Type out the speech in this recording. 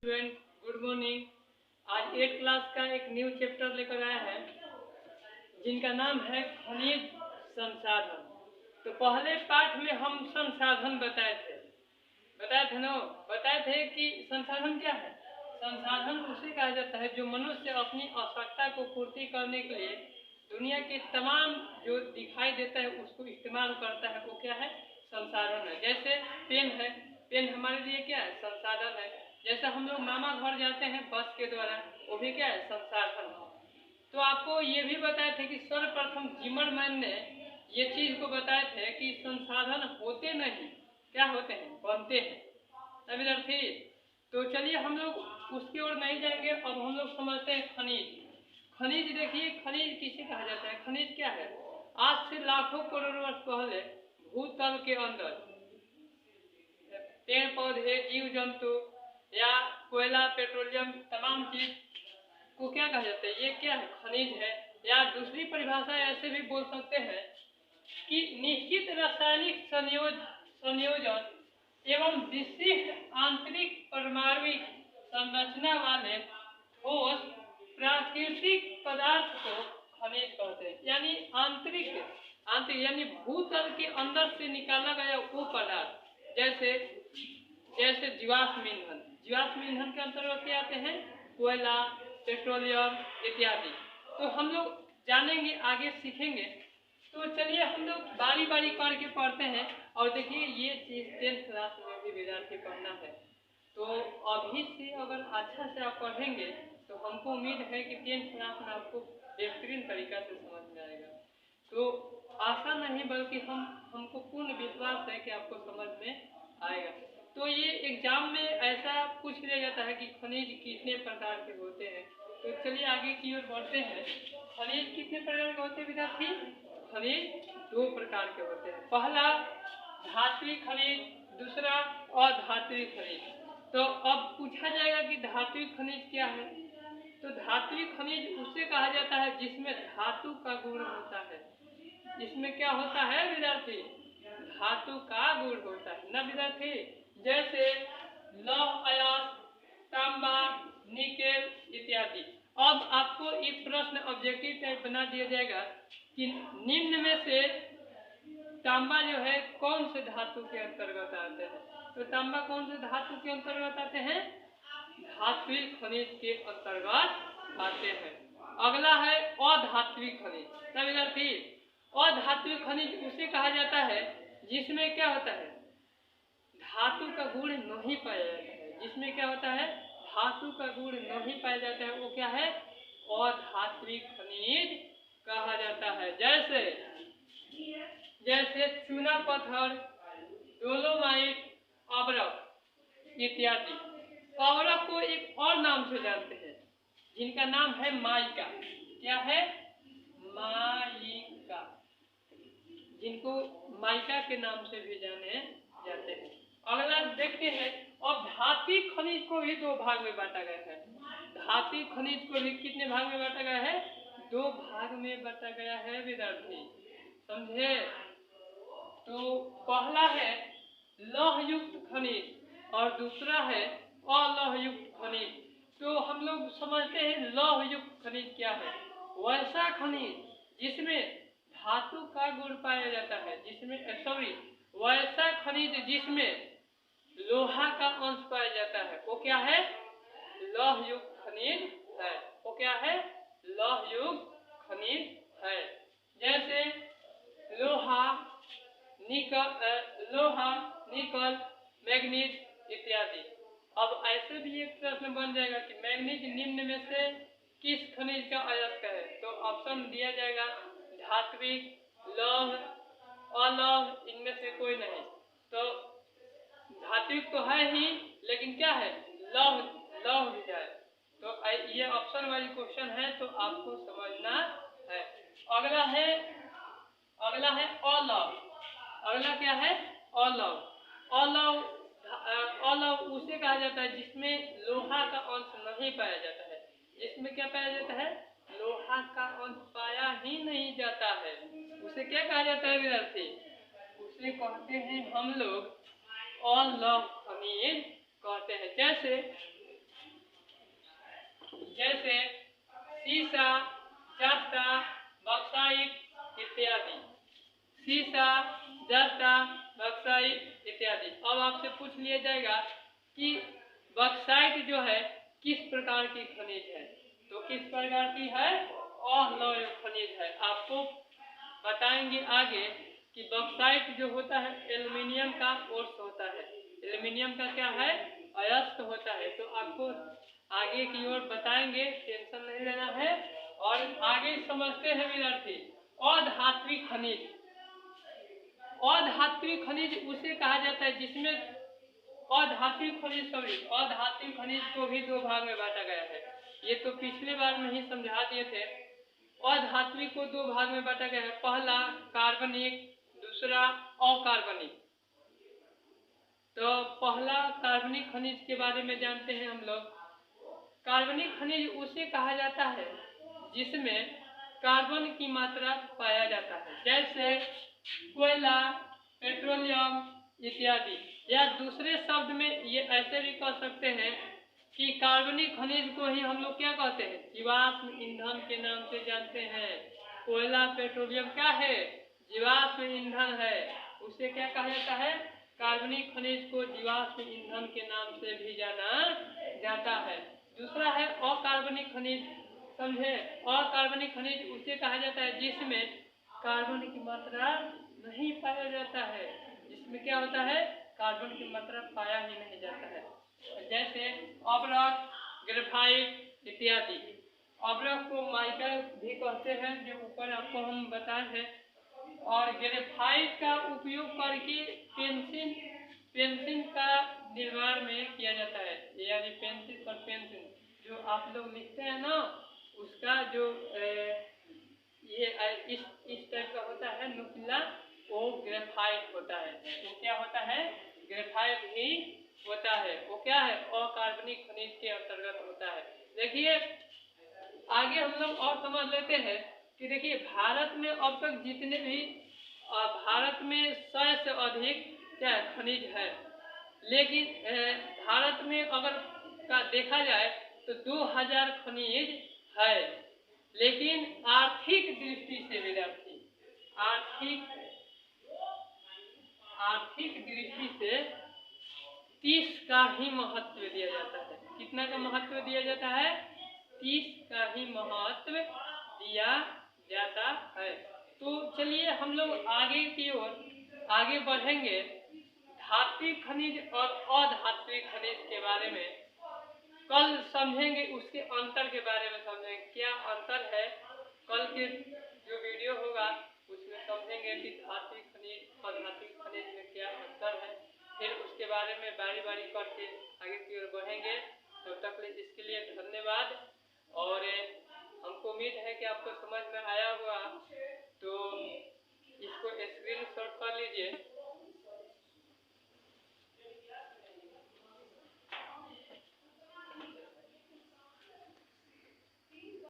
Student, good morning. आज 8 class का एक न्यू चैप्टर लेकर आया है जिनका नाम है खनिज संसाधन। तो पहले पाठ में हम संसाधन बताए थे ना, बताए थे कि संसाधन क्या है। संसाधन उसे कहा जाता है जो मनुष्य अपनी आवश्यकता को पूर्ति करने के लिए दुनिया के तमाम जो दिखाई देता है उसको इस्तेमाल करता है, वो क्या है, संसाधन है। जैसे पेन है, पेन हमारे लिए क्या है, संसाधन है। जैसे हम लोग मामा घर जाते हैं बस के द्वारा, वो भी क्या है, संसाधन है। तो आपको ये भी बताए थे कि सर्वप्रथम जिमरमैन ने ये चीज को बताए थे कि संसाधन होते नहीं, क्या होते हैं, बनते हैं। विद्यार्थी, तो चलिए हम लोग उसकी ओर नहीं जाएंगे। अब हम लोग समझते हैं खनिज। खनिज देखिए, खनिज किसे कहा जाता है, खनिज क्या है। आज से लाखों करोड़ वर्ष पहले भूतल के अंदर पेड़ पौधे, जीव जंतु या कोयला, पेट्रोलियम, तमाम चीज को क्या कहा जाता है, ये क्या है, खनिज है। या दूसरी परिभाषा ऐसे भी बोल सकते हैं कि निश्चित रासायनिक संयोजन एवं विशिष्ट आंतरिक परमाणुिक संरचना वाले ठोस प्राकृतिक पदार्थ को खनिज कहते हैं। यानी आंतरिक यानी भूतल के अंदर से निकाला गया वो पदार्थ, जैसे जैसे जीवाश्म ईंधन। जीवाश्म ईंधन के अंतर्गत क्या आते हैं, कोयला, पेट्रोलियम इत्यादि। तो हम लोग जानेंगे, आगे सीखेंगे। तो चलिए हम लोग बारी बारी करके पढ़ते हैं। और देखिए ये चीज 10th क्लास में भी विद्यार्थी पढ़ना है, तो अभी से अगर अच्छा से आप पढ़ेंगे तो हमको उम्मीद है कि 10th क्लास में आपको बेहतरीन तरीका से समझ में आएगा। तो आशा नहीं बल्कि हमको पूर्ण विश्वास है कि आपको समझ में आएगा। तो ये एग्जाम में ऐसा पूछ लिया जाता है कि खनिज कितने प्रकार के होते हैं। तो चलिए आगे की ओर बढ़ते हैं। खनिज कितने प्रकार के होते हैं विद्यार्थी, खनिज 2 प्रकार के होते हैं। पहला धात्विक खनिज, दूसरा अधात्विक खनिज। तो अब पूछा जाएगा कि धात्विक खनिज क्या है। तो धात्विक खनिज उसे कहा जाता है जिसमें धातु का गुण होता है। इसमें क्या होता है विद्यार्थी, धातु का गुण होता है ना विद्यार्थी। जैसे लौह अयस्क, तांबा, निकेल इत्यादि। अब आपको एक प्रश्न ऑब्जेक्टिव टाइप बना दिया जाएगा कि निम्न में से तांबा जो है कौन से धातु के अंतर्गत आते हैं। तो तांबा कौन से धातु के अंतर्गत आते हैं, धात्विक खनिज के अंतर्गत आते हैं। अगला है अधात्विक खनिज। ना विद्यार्थी, अधात्विक खनिज उसे कहा जाता है जिसमें क्या होता है, धातु का गुण नहीं पाया जाता है। जिसमें क्या होता है, धातु का गुण नहीं पाया जाता है, वो क्या है, अधात्विक खनिज कहा जाता है। जैसे चूना पत्थर, डोलोमाइट, अवरक इत्यादि। अवरक को एक और नाम से जानते हैं जिनका नाम है माइका। क्या है, माइका, जिनको माइका के नाम से भी जाने जाते हैं। अगला देखते हैं, अब धात्विक खनिज को भी 2 भाग में बांटा गया है। धात्विक खनिज को भी कितने भाग में बांटा गया है, 2 भाग में बांटा गया है विद्यार्थी, समझे। तो पहला है लौहयुक्त खनिज और दूसरा है अलौहयुक्त खनिज। तो हम लोग समझते हैं लौहयुक्त खनिज क्या है। वैसा खनिज जिसमें धातु का गुण पाया जाता है, वैसा खनिज जिसमें लोहा का अंश पाया जाता है, वो क्या है, लौहयुक्त खनिज है। वो क्या है, लौहयुक्त खनिज है। जैसे लोहा, निकल, मैग्नीज इत्यादि। अब ऐसे भी एक प्रश्न बन जाएगा कि मैग्नीज निम्न में से किस खनिज का अयस्क है। तो ऑप्शन दिया जाएगा धात्विक, लौह, अलौह, इनमें से कोई नहीं। तो धात्विक तो है ही, लेकिन क्या है, लौह भी है। तो ये ऑप्शन वाली क्वेश्चन है, तो आपको समझना है। अगला है अलौह। अगला क्या है, अलौह। अलौह उसे कहा जाता है जिसमें लोहा का अंश नहीं पाया जाता है। जिसमें क्या पाया जाता है, लोहा का अंश पाया ही नहीं जाता है, उसे क्या कहा जाता है विद्यार्थी, उसे कहते हैं हम लोग अलौह खनिज कहते हैं। जैसे जैसे सीसा, जस्ता, बॉक्साइट इत्यादि। सीसा, जस्ता, बॉक्साइट इत्यादि। अब आपसे पूछ लिया जाएगा कि बॉक्साइट जो है किस प्रकार की खनिज है, तो किस प्रकार की है, अलोय खनिज है। आपको बताएंगे आगे कि बॉक्साइट जो होता है एल्युमिनियम का ओर्स होता है, एल्युमिनियम का क्या है, अयस्क होता है। तो आपको आगे की ओर बताएंगे, टेंशन नहीं लेना है। और आगे समझते हैं विद्यार्थी, अधात्विक खनिज। अधात्विक खनिज उसे कहा जाता है जिसमें अधात्विक खनिज को भी दो भाग में बांटा गया है। ये तो पिछले बार में ही समझा दिए थे। अधात्विक को दो भाग में बांटा गया है, पहला कार्बनिक, दूसरा अकार्बनिक। तो पहला कार्बनिक खनिज के बारे में जानते हैं हम लोग। कार्बनिक खनिज उसे कहा जाता है जिसमें कार्बन की मात्रा पाया जाता है, जैसे कोयला, पेट्रोलियम इत्यादि। या दूसरे शब्द में ये ऐसे भी कह सकते हैं कि कार्बनिक खनिज को ही हम लोग क्या कहते हैं, जीवाश्म ईंधन के नाम से जानते हैं। कोयला, पेट्रोलियम क्या है, जीवाश्म ईंधन है। उसे क्या कहा जाता है, कार्बनिक खनिज को जीवाश्म ईंधन के नाम से भी जाना जाता है। दूसरा है अकार्बनिक खनिज, समझे। अकार्बनिक खनिज उसे कहा जाता है जिसमें कार्बन की मात्रा नहीं पाया जाता है, जिसमें क्या होता है, कार्बन की मात्रा पाया ही नहीं जाता है, जैसे अब्रक, ग्रेफाइट इत्यादि। अब्रक को माइका भी कहते हैं, जो ऊपर आपको हम बताए हैं। और ग्रेफाइट का उपयोग करके पेंसिल का निर्माण में किया जाता है, यानी पेंसिल और पेंसिल जो आप लोग लिखते हैं ना, उसका जो ये इस टाइप का होता है नुकीला, वो ग्रेफाइट होता है। वो क्या होता है, ग्रेफाइट ही होता है। वो क्या है, अकार्बनिक खनिज के अंतर्गत होता है। देखिए आगे हम लोग और समझ लेते हैं कि देखिए भारत में अब तक जितने भी भारत में 100 से अधिक क्या खनिज है, लेकिन भारत में अगर का देखा जाए तो 2000 खनिज है। लेकिन आर्थिक दृष्टि से विद्यार्थी, आर्थिक दृष्टि से 30 का ही महत्व दिया जाता है। कितना का महत्व दिया जाता है, 30 का ही महत्व दिया जाता है। तो चलिए हम लोग आगे की ओर आगे बढ़ेंगे। धात्विक खनिज और अधात्विक खनिज के बारे में कल समझेंगे, उसके अंतर के बारे में समझेंगे, क्या अंतर है। कल के जो वीडियो होगा उसमें समझेंगे कि धात्विक खनिज और अधात्विक खनिज में क्या अंतर है। फिर उसके बारे में बारी बारी करके आगे की ओर बढ़ेंगे। तब तक इसके लिए धन्यवाद। और हमको उम्मीद है कि आपको समझ में आया होगा, तो इसको स्क्रीनशॉट कर लीजिए।